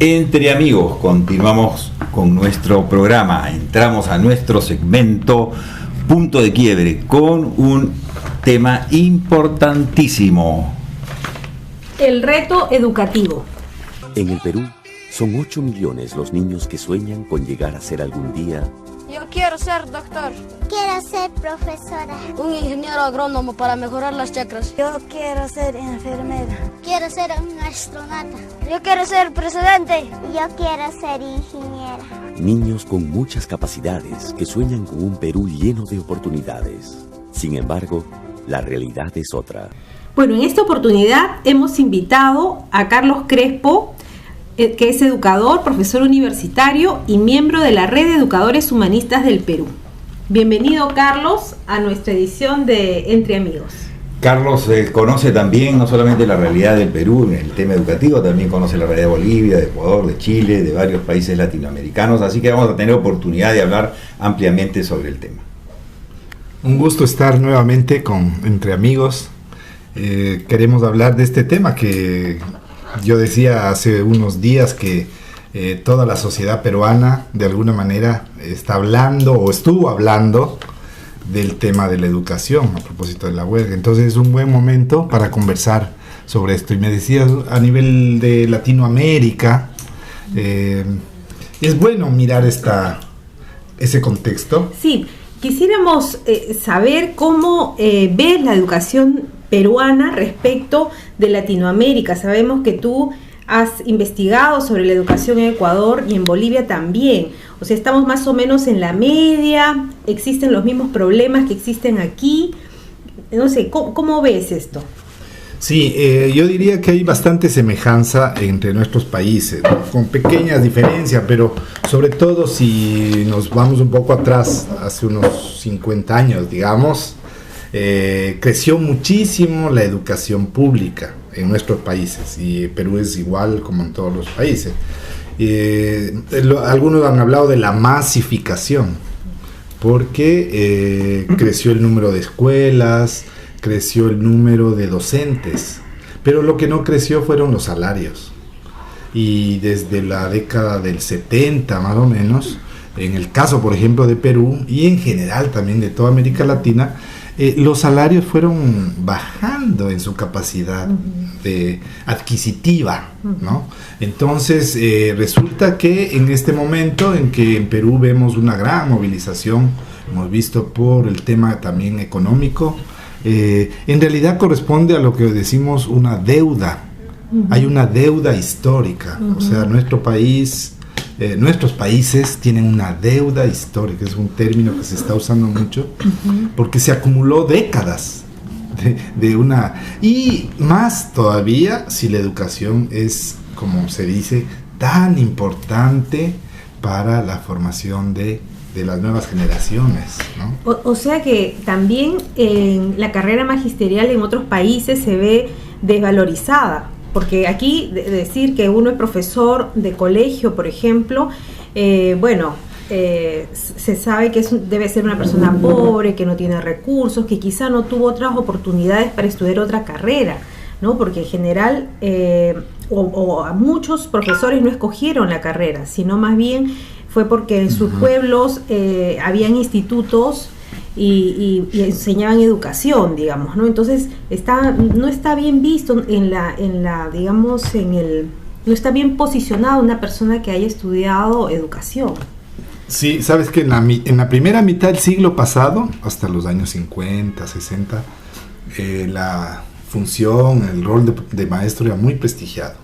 Entre amigos, continuamos con nuestro programa. Entramos a nuestro segmento Punto de Quiebre con un tema importantísimo. El reto educativo. En el Perú son 8 millones los niños que sueñan con llegar a ser algún día. Yo quiero ser doctor. Quiero ser profesora. Un ingeniero agrónomo para mejorar las chacras. Yo quiero ser enfermera. Quiero ser un astronauta. Yo quiero ser presidente. Yo quiero ser ingeniera. Niños con muchas capacidades que sueñan con un Perú lleno de oportunidades. Sin embargo, la realidad es otra. Bueno, en esta oportunidad hemos invitado a Carlos Crespo, que es educador, profesor universitario y miembro de la Red de Educadores Humanistas del Perú. Bienvenido, Carlos, a nuestra edición de Entre Amigos. Carlos conoce también no solamente la realidad del Perú en el tema educativo, también conoce la realidad de Bolivia, de Ecuador, de Chile, de varios países latinoamericanos, así que vamos a tener oportunidad de hablar ampliamente sobre el tema. Un gusto estar nuevamente Entre Amigos. Queremos hablar de este tema que yo decía hace unos días que toda la sociedad peruana de alguna manera está hablando o estuvo hablando del tema de la educación a propósito de la huelga. Entonces es un buen momento para conversar sobre esto. Y me decías, a nivel de Latinoamérica, es bueno mirar ese contexto. Sí, quisiéramos saber cómo ves la educación peruana respecto de Latinoamérica. Sabemos que tú has investigado sobre la educación en Ecuador y en Bolivia también. O sea, estamos más o menos en la media, existen los mismos problemas que existen aquí. No sé, ¿cómo ves esto? Sí, yo diría que hay bastante semejanza entre nuestros países, ¿no? Con pequeñas diferencias, pero sobre todo si nos vamos un poco atrás, hace unos 50 años, digamos, creció muchísimo la educación pública en nuestros países, y Perú es igual como en todos los países. Algunos han hablado de la masificación, porque creció el número de escuelas, creció el número de docentes, pero lo que no creció fueron los salarios. Y desde la década del 70 más o menos, en el caso por ejemplo de Perú y en general también de toda América Latina, los salarios fueron bajando en su capacidad adquisitiva, ¿no? Entonces resulta que en este momento en que en Perú vemos una gran movilización, hemos visto por el tema también económico, en realidad corresponde a lo que decimos una deuda. Hay una deuda histórica, o sea, nuestro país, nuestros países tienen una deuda histórica, es un término que se está usando mucho, porque se acumuló décadas de una, y más todavía si la educación es, como se dice, tan importante para la formación de las nuevas generaciones, ¿no? O sea que también en la carrera magisterial en otros países se ve desvalorizada, porque aquí decir que uno es profesor de colegio, por ejemplo, se sabe que debe ser una persona pobre, que no tiene recursos, que quizá no tuvo otras oportunidades para estudiar otra carrera, ¿no? Porque en general a muchos profesores no escogieron la carrera, sino más bien fue porque en sus pueblos habían institutos y enseñaban educación, digamos, ¿no? Entonces no está bien visto no está bien posicionada una persona que haya estudiado educación. Sí, sabes que en la primera mitad del siglo pasado, hasta los años 50, 60, la función, el rol de maestro era muy prestigiado.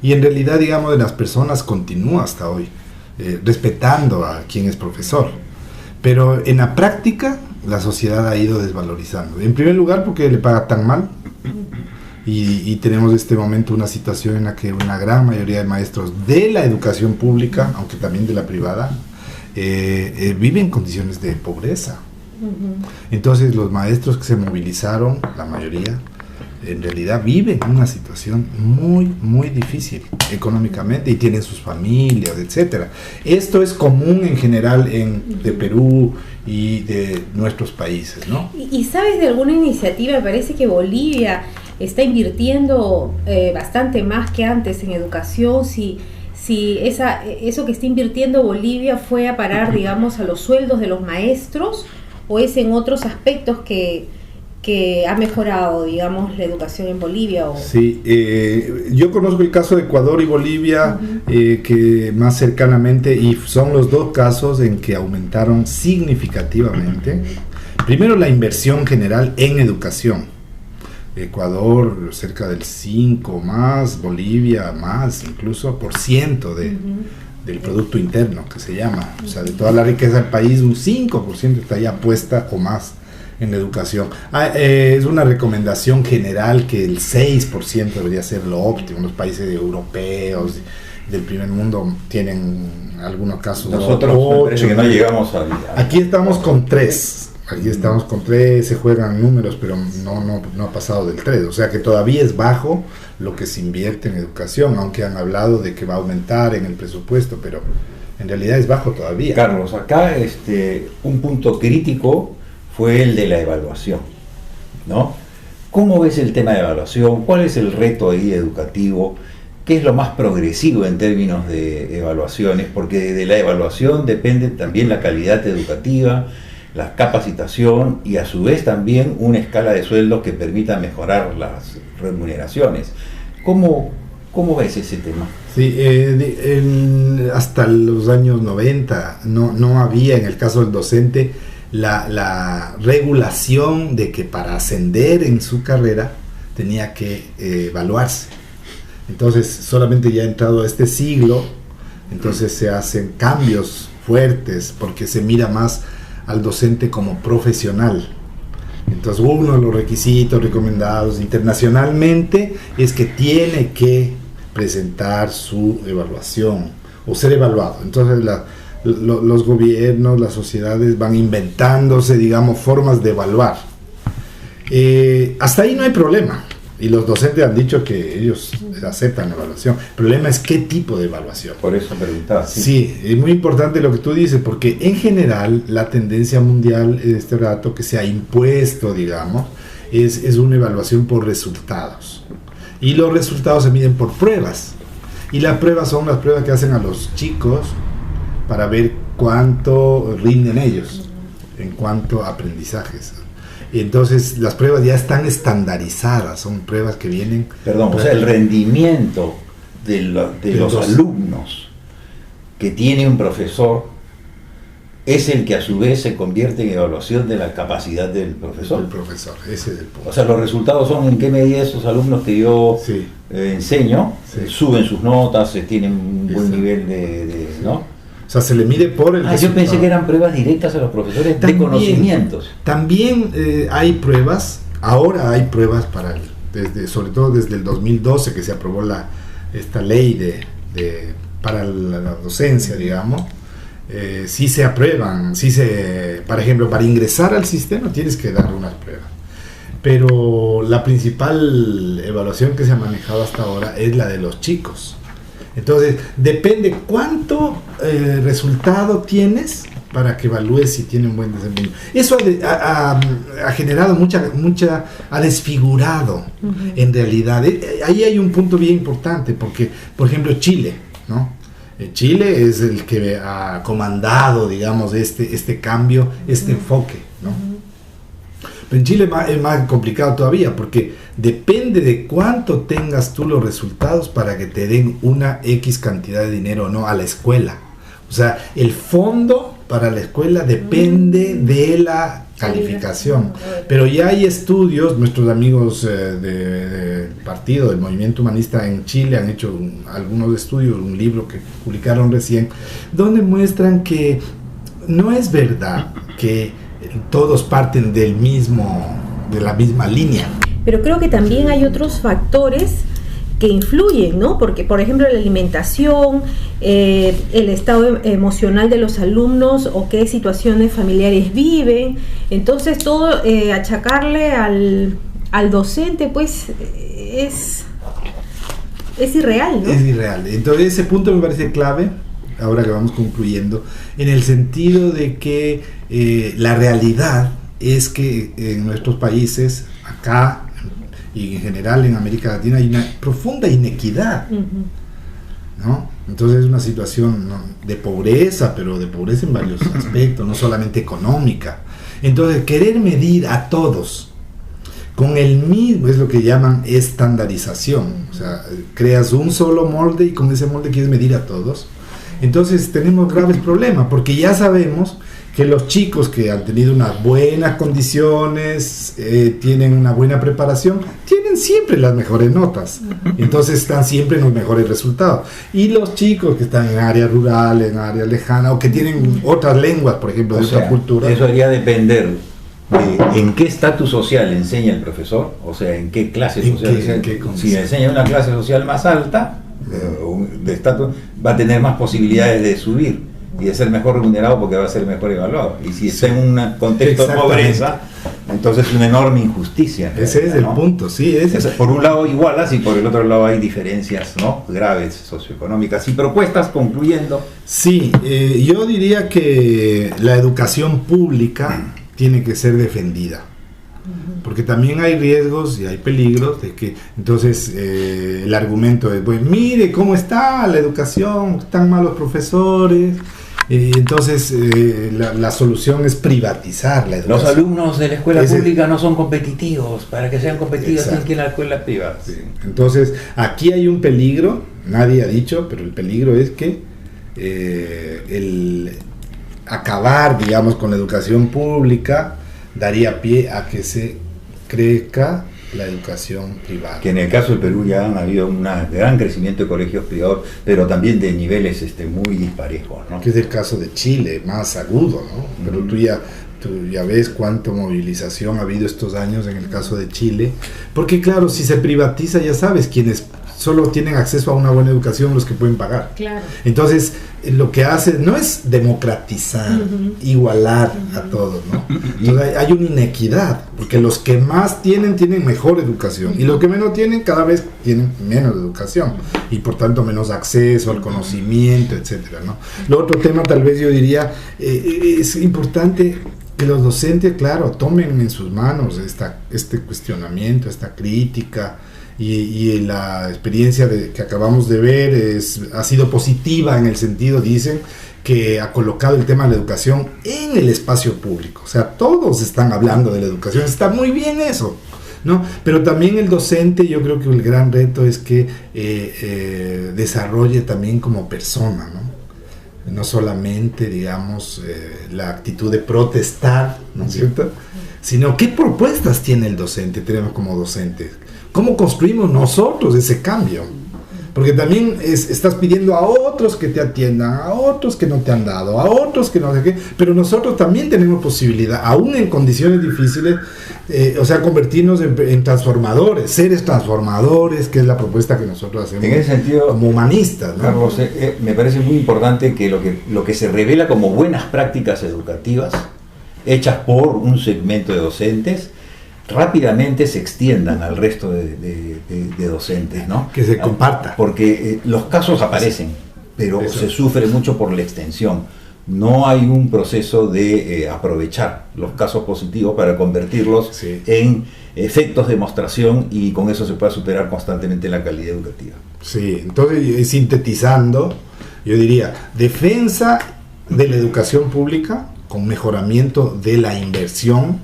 Y en realidad, digamos, de las personas continúa hasta hoy, respetando a quien es profesor. Pero en la práctica, la sociedad ha ido desvalorizando. En primer lugar, porque le paga tan mal. Y tenemos en este momento una situación en la que una gran mayoría de maestros de la educación pública, aunque también de la privada, viven en condiciones de pobreza. Entonces los maestros que se movilizaron, la mayoría, en realidad viven una situación muy, muy difícil económicamente y tienen sus familias, etcétera. Esto es común en general de Perú y de nuestros países, ¿no? ¿Y sabes de alguna iniciativa? Me parece que Bolivia está invirtiendo bastante más que antes en educación. Si si eso que está invirtiendo Bolivia fue a parar, digamos, a los sueldos de los maestros, o es en otros aspectos que ha mejorado, digamos, la educación en Bolivia. Sí, yo conozco el caso de Ecuador y Bolivia, que más cercanamente, y son los dos casos en que aumentaron significativamente. Primero, la inversión general en educación. Ecuador cerca del 5 más, Bolivia más, incluso por ciento del Producto Interno, que se llama. O sea, de toda la riqueza del país, un 5% está ya puesta o más en la educación. Es una recomendación general que el 6% debería ser lo óptimo. Los países europeos del primer mundo tienen algunos casos. Nosotros parece que no llegamos a... Aquí estamos con 3. Aquí estamos con 3, se juegan números, pero no ha pasado del 3. O sea que todavía es bajo lo que se invierte en educación, aunque han hablado de que va a aumentar en el presupuesto, pero en realidad es bajo todavía. Carlos, acá un punto crítico fue el de la evaluación, ¿no? ¿Cómo ves el tema de evaluación? ¿Cuál es el reto ahí educativo? ¿Qué es lo más progresivo en términos de evaluaciones? Porque de la evaluación depende también la calidad educativa, la capacitación y a su vez también una escala de sueldos que permita mejorar las remuneraciones. ¿Cómo ves ese tema? Sí, hasta los años 90 no había, en el caso del docente, la regulación de que para ascender en su carrera tenía que evaluarse. Entonces, solamente ya entrado a este siglo, entonces se hacen cambios fuertes porque se mira más al docente como profesional. Entonces, uno de los requisitos recomendados internacionalmente es que tiene que presentar su evaluación o ser evaluado. Entonces, los gobiernos, las sociedades van inventándose, digamos, formas de evaluar. Hasta ahí no hay problema. Y los docentes han dicho que ellos aceptan la evaluación. El problema es qué tipo de evaluación. Por eso preguntaba. Sí, es muy importante lo que tú dices, porque en general la tendencia mundial en este rato que se ha impuesto, digamos, es una evaluación por resultados. Y los resultados se miden por pruebas. Y las pruebas son las pruebas que hacen a los chicos para ver cuánto rinden ellos en cuanto a aprendizajes. Entonces las pruebas ya están estandarizadas, son pruebas que vienen... Perdón, o sea, el rendimiento de los alumnos que tiene un profesor es el que a su vez se convierte en evaluación de la capacidad del profesor. El profesor, ese es el punto. O sea, los resultados son en qué medida esos alumnos que yo enseño suben sus notas, tienen un buen nivel de ¿no? O sea, se le mide por el resultado. Yo pensé que eran pruebas directas a los profesores de conocimientos. También hay pruebas, ahora hay pruebas sobre todo desde el 2012 que se aprobó esta ley para la docencia, digamos. Sí se aprueban, por ejemplo, para ingresar al sistema tienes que dar unas pruebas. Pero la principal evaluación que se ha manejado hasta ahora es la de los chicos. Entonces, depende cuánto resultado tienes para que evalúes si tiene un buen desempeño. Eso ha generado ha desfigurado en realidad. Ahí hay un punto bien importante, porque, por ejemplo, Chile, ¿no? Chile es el que ha comandado, digamos, este cambio, este enfoque, ¿no? Pero en Chile es más complicado todavía, porque depende de cuánto tengas tú los resultados para que te den una X cantidad de dinero o no a la escuela. O sea, el fondo para la escuela depende de la calificación. Pero ya hay estudios, nuestros amigos del partido, del Movimiento Humanista en Chile han hecho algunos estudios, un libro que publicaron recién, donde muestran que no es verdad que todos parten de la misma línea. Pero creo que también hay otros factores que influyen, ¿no? Porque, por ejemplo, la alimentación, el estado emocional de los alumnos o qué situaciones familiares viven. Entonces, todo achacarle al docente, pues, es irreal, ¿no? Es irreal. Entonces, ese punto me parece clave, ahora que vamos concluyendo, en el sentido de que la realidad es que en nuestros países, acá y en general en América Latina, hay una profunda inequidad. ¿no? Entonces es una situación, ¿no?, de pobreza, pero de pobreza en varios aspectos, no solamente económica. Entonces querer medir a todos con el mismo es lo que llaman estandarización. O sea, creas un solo molde y con ese molde quieres medir a todos. Entonces tenemos graves problemas, porque ya sabemos que los chicos que han tenido unas buenas condiciones, tienen una buena preparación, tienen siempre las mejores notas. Entonces están siempre en los mejores resultados. Y los chicos que están en áreas rurales, en áreas lejanas, o que tienen otras lenguas, por ejemplo, de otra cultura. Eso debería depender de en qué estatus social enseña el profesor, o sea, en qué clase social enseña. Si enseña una clase social más alta, de estatus, va a tener más posibilidades de subir y de ser mejor remunerado porque va a ser mejor evaluado. Y si está en un contexto de pobreza, entonces es una enorme injusticia. Ese es el punto, sí. Por un lado igualas y por el otro lado hay diferencias, ¿no?, graves socioeconómicas. Y propuestas, concluyendo. Sí, yo diría que la educación pública tiene que ser defendida, porque también hay riesgos y hay peligros de que entonces el argumento es, bueno, mire cómo está la educación, están malos profesores, entonces la solución es privatizar la educación. Los alumnos de la escuela pública no son competitivos, para que sean competitivos tienen que ir a la escuela privada. Sí. Entonces aquí hay un peligro, nadie ha dicho, pero el peligro es que el acabar, digamos, con la educación pública daría pie a que se crezca la educación privada. Que en el caso del Perú ya han habido un gran crecimiento de colegios privados, pero también de niveles muy disparejos, ¿no? Que es el caso de Chile, más agudo, ¿no? Pero tú ya ves cuánta movilización ha habido estos años en el caso de Chile, porque claro, si se privatiza, ya sabes, quienes solo tienen acceso a una buena educación los que pueden pagar. Claro. Entonces, lo que hace no es democratizar, igualar a todos, ¿no? Entonces hay una inequidad, porque los que más tienen mejor educación, y los que menos tienen cada vez tienen menos educación, y por tanto menos acceso al conocimiento, etcétera, ¿no? Lo otro tema, tal vez yo diría, es importante que los docentes, claro, tomen en sus manos este cuestionamiento, esta crítica, y la experiencia que acabamos de ver ha sido positiva en el sentido, dicen, que ha colocado el tema de la educación en el espacio público. O sea, todos están hablando de la educación, está muy bien eso, ¿no? Pero también el docente, yo creo que el gran reto es que desarrolle también como persona, ¿no? No solamente, digamos, la actitud de protestar, ¿no es cierto?, sino qué propuestas tiene el docente, tenemos como docentes. ¿Cómo construimos nosotros ese cambio? Porque también estás pidiendo a otros que te atiendan, a otros que no te han dado, a otros que no sé qué, pero nosotros también tenemos posibilidad, aún en condiciones difíciles, o sea, convertirnos en transformadores, seres transformadores, que es la propuesta que nosotros hacemos en ese sentido, como humanistas, ¿no? Carlos, me parece muy importante que lo que se revela como buenas prácticas educativas, hechas por un segmento de docentes, rápidamente se extiendan al resto de docentes, ¿no? Que se comparta. Porque los casos aparecen, pero se sufre mucho por la extensión. No hay un proceso de aprovechar los casos positivos para convertirlos en efectos de demostración y con eso se pueda superar constantemente la calidad educativa. Sí, entonces, sintetizando, yo diría, defensa de la educación pública con mejoramiento de la inversión,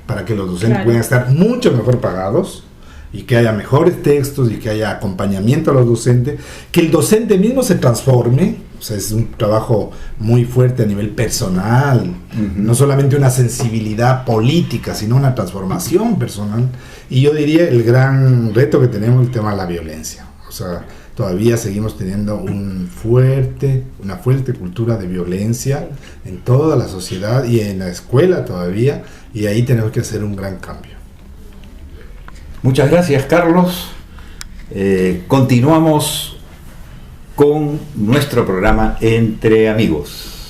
para que los docentes puedan estar mucho mejor pagados y que haya mejores textos y que haya acompañamiento a los docentes, que el docente mismo se transforme. O sea, es un trabajo muy fuerte a nivel personal, no solamente una sensibilidad política, sino una transformación personal. Y yo diría el gran reto que tenemos, el tema de la violencia. O sea, todavía seguimos teniendo una fuerte cultura de violencia en toda la sociedad y en la escuela todavía, y ahí tenemos que hacer un gran cambio. Muchas gracias, Carlos. Continuamos con nuestro programa Entre Amigos.